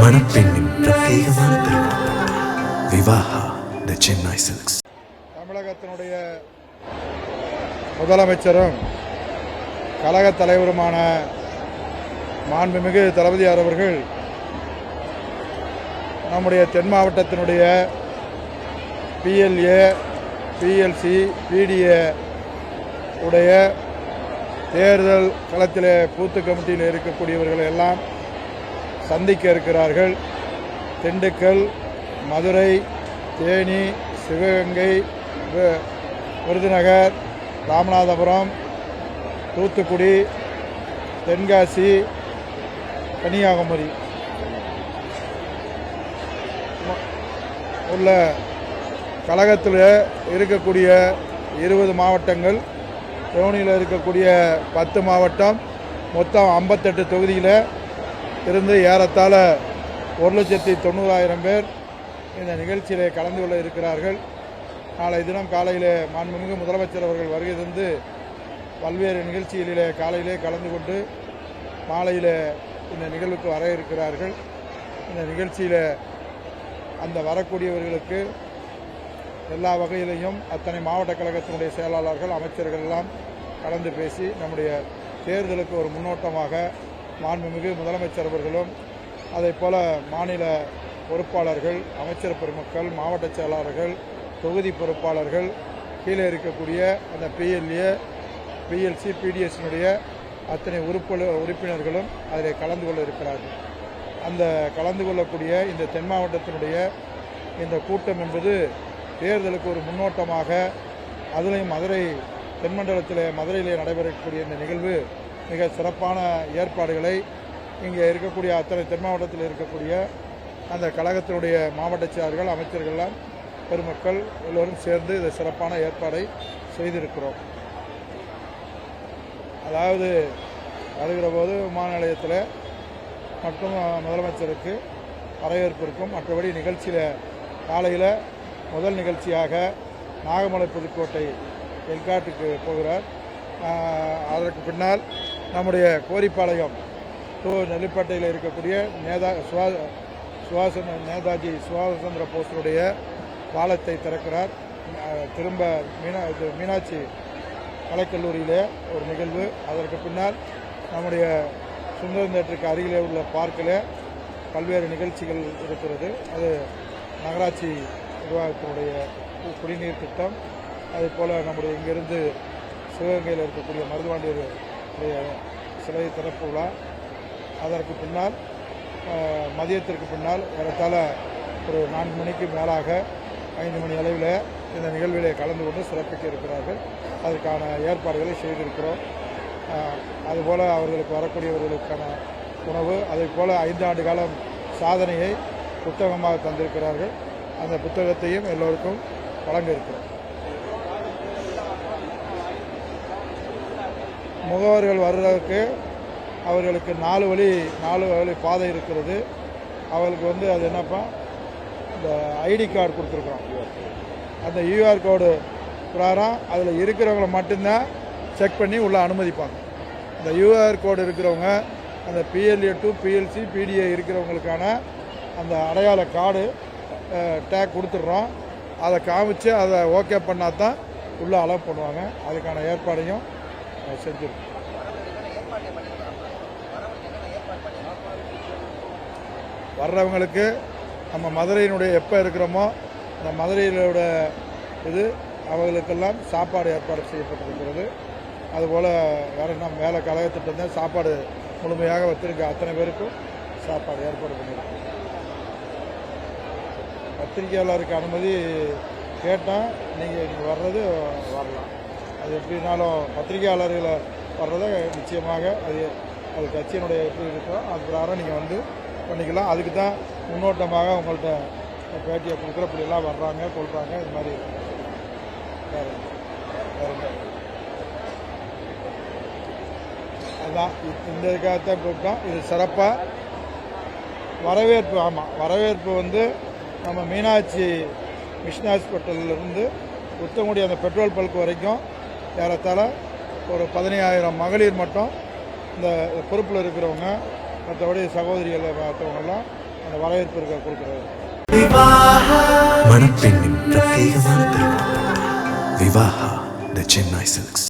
மணப்பெண்ணின் பிரத்யேகமான திருமணம் விவாஹா தி சென்னை சில்க்ஸ். தமிழகத்தினுடைய முதலமைச்சரும் கழகத் தலைவருமான மாண்புமிகு தளபதியார் அவர்கள் நம்முடைய தென் மாவட்டத்தினுடைய PLA, PLC, PDA உடைய தேர்தல் களத்தில் பூத்து கமிட்டியில் இருக்கக்கூடியவர்கள் எல்லாம் சந்திக்க இருக்கிறார்கள். திண்டுக்கல், மதுரை, தேனி, சிவகங்கை, விருதுநகர், ராமநாதபுரம், தூத்துக்குடி, தென்காசி, கன்னியாகுமரி உள்ள கழகத்தில் இருக்கக்கூடிய 20 மாவட்டங்கள், தேனியில் இருக்கக்கூடிய 10 மாவட்டம், மொத்தம் 58 தொகுதியில் இருந்து ஏறத்தாழ 1,90,000 பேர் இந்த நிகழ்ச்சியில் கலந்து கொள்ள இருக்கிறார்கள். நாளை தினம் காலையில் மாண்புமிகு முதலமைச்சர் அவர்கள் வருகை தந்து பல்வேறு நிகழ்ச்சிகளிலே காலையிலே கலந்து கொண்டு மாலையில் இந்த நிகழ்வுக்கு வர இருக்கிறார்கள். இந்த நிகழ்ச்சியில் அந்த வரக்கூடியவர்களுக்கு எல்லா வகையிலையும் அத்தனை மாவட்ட கழகத்தினுடைய செயலாளர்கள், அமைச்சர்கள் எல்லாம் கலந்து பேசி நம்முடைய தேர்தலுக்கு ஒரு முன்னோட்டமாக மாண்புமிகு முதலமைச்சர் அவர்களும் அதே போல மாநில பொறுப்பாளர்கள், அமைச்சர் பெருமக்கள், மாவட்ட செயலாளர்கள், தொகுதி பொறுப்பாளர்கள், கீழே இருக்கக்கூடிய அந்த PLA, PLC, PDSனுடைய அத்தனை உறுப்பினர்களும் அதில் கலந்து கொள்ள இருக்கிறார்கள். அந்த கலந்து கொள்ளக்கூடிய இந்த தென் மாவட்டத்தினுடைய இந்த கூட்டம் என்பது தேர்தலுக்கு ஒரு முன்னோட்டமாக, அதிலையும் மதுரை தென்மண்டலத்தில் மதுரையிலே நடைபெறக்கூடிய இந்த நிகழ்வு மிக சிறப்பான ஏற்பாடுகளை இங்கே இருக்கக்கூடிய அத்தனை தென் மாவட்டத்தில் இருக்கக்கூடிய அந்த கழகத்தினுடைய மாவட்ட செயலர்கள், அமைச்சர்கள்லாம் பெருமக்கள் எல்லோரும் சேர்ந்து இதை சிறப்பான ஏற்பாடை செய்திருக்கிறோம். அதாவது வருகிற போது விமான நிலையத்தில் மற்றும் முதலமைச்சருக்கு வரவேற்பு இருக்கும். மற்றபடி நிகழ்ச்சியில் காலையில் முதல் நிகழ்ச்சியாக நாகமலை புதுக்கோட்டை எல்காட்டுக்கு போகிறார். அதற்கு பின்னால் நம்முடைய கோரிப்பாளையம் நெல்லிப்பேட்டையில் இருக்கக்கூடிய நேதாஜி சுபாஷ் சந்திர போஸுடைய பாலத்தை திறக்கிறார். திரும்ப மீனாட்சி கலைக்கல்லூரியிலே ஒரு நிகழ்வு. அதற்கு பின்னால் நம்முடைய சுந்தரம் தேட்டருக்கு அருகிலே உள்ள பார்க்கில் பல்வேறு நிகழ்ச்சிகள் இருக்கிறது. அது நகராட்சி நிர்வாகத்தினுடைய குடிநீர் திட்டம், அதே போல் நம்முடைய இங்கிருந்து சிவகங்கையில் இருக்கக்கூடிய மருதுவாண்டியருடைய சிலை திறப்பு விழா. அதற்கு பின்னால் மதியத்திற்கு பின்னால் ஏறத்தாழ ஒரு 4 மணிக்கு மேலாக 5 மணி அளவில் இந்த நிகழ்விலே கலந்து கொண்டு சிறப்பிக்க இருக்கிறார்கள். அதற்கான ஏற்பாடுகளை செய்திருக்கிறோம். அதுபோல் அவர்களுக்கு வரக்கூடியவர்களுக்கான உணவு, அதே போல் 5 ஆண்டு காலம் சாதனையை புத்தகமாக தந்திருக்கிறார்கள். அந்த புத்தகத்தையும் எல்லோருக்கும் வழங்க இருக்கிறோம். முகவர்கள் வர்றதுக்கு அவர்களுக்கு 4 வழி பாதை இருக்கிறது. அவர்களுக்கு அது என்னப்பா, இந்த ஐடி கார்டு கொடுத்துருக்குறோம். அந்த UR கோடு பிரகாரம் அதில் இருக்கிறவங்களை மட்டும்தான் செக் பண்ணி உள்ளே அனுமதிப்பாங்க. இந்த UR கோடு இருக்கிறவங்க, அந்த PLA to PLC, PDA இருக்கிறவங்களுக்கான அந்த அடையாள கார்டு டேக் கொடுத்துட்றோம். அதை காமிச்சு அதை ஓகே பண்ணால் தான் உள்ளே அலோவ் பண்ணுவாங்க. அதுக்கான ஏற்பாடையும் செஞ்சிருக்கோம். வர்றவங்களுக்கு நம்ம மதுரையினுடைய எப்போ இருக்கிறோமோ அந்த மதுரையிலோட அவர்களுக்கெல்லாம் சாப்பாடு ஏற்பாடு செய்யப்பட்டிருக்கிறது. அதுபோல் வேறு என்ன மேலே கழகத்திட்ட சாப்பாடு முழுமையாக வச்சிருக்க அத்தனை பேருக்கும் சாப்பாடு ஏற்பாடு பண்ணியிருக்கோம். பத்திரிகையாளருக்கு அனுமதி கேட்டால் நீங்கள் வர்றது வரலாம். அது எப்படினாலும் பத்திரிகையாளர்களை வர்றதை நிச்சயமாக அது கட்சியினுடைய எப்படி இருக்கோ அது பிரகாரம் நீங்கள் பண்ணிக்கலாம். அதுக்கு தான் முன்னோட்டமாக உங்கள்கிட்ட பேட்டியை கொடுக்குற இப்படியெல்லாம் வர்றாங்க கொள்கிறாங்க. இது மாதிரி அதுதான் இந்த இதுக்காகத்தான் கூப்பிட்டோம். இது சிறப்பாக வரவேற்பு. ஆமாம், வரவேற்பு நம்ம மீனாட்சி மிஷன் ஹாஸ்பிட்டல்லேருந்து புத்தங்குடி அந்த பெட்ரோல் பல்க் வரைக்கும் ஏறத்தாழ ஒரு 15,000 மகளிர் மட்டும் இந்த பொறுப்பில் இருக்கிறவங்க, மற்றபடி சகோதரிகள் மற்றவங்கெல்லாம் அந்த வரவேற்பு இருக்க கொடுக்குறது. மணப்பெண்ணின் பிரத்யேகமான திருமணம் விவாஹா தி சென்னை சில்க்ஸ்.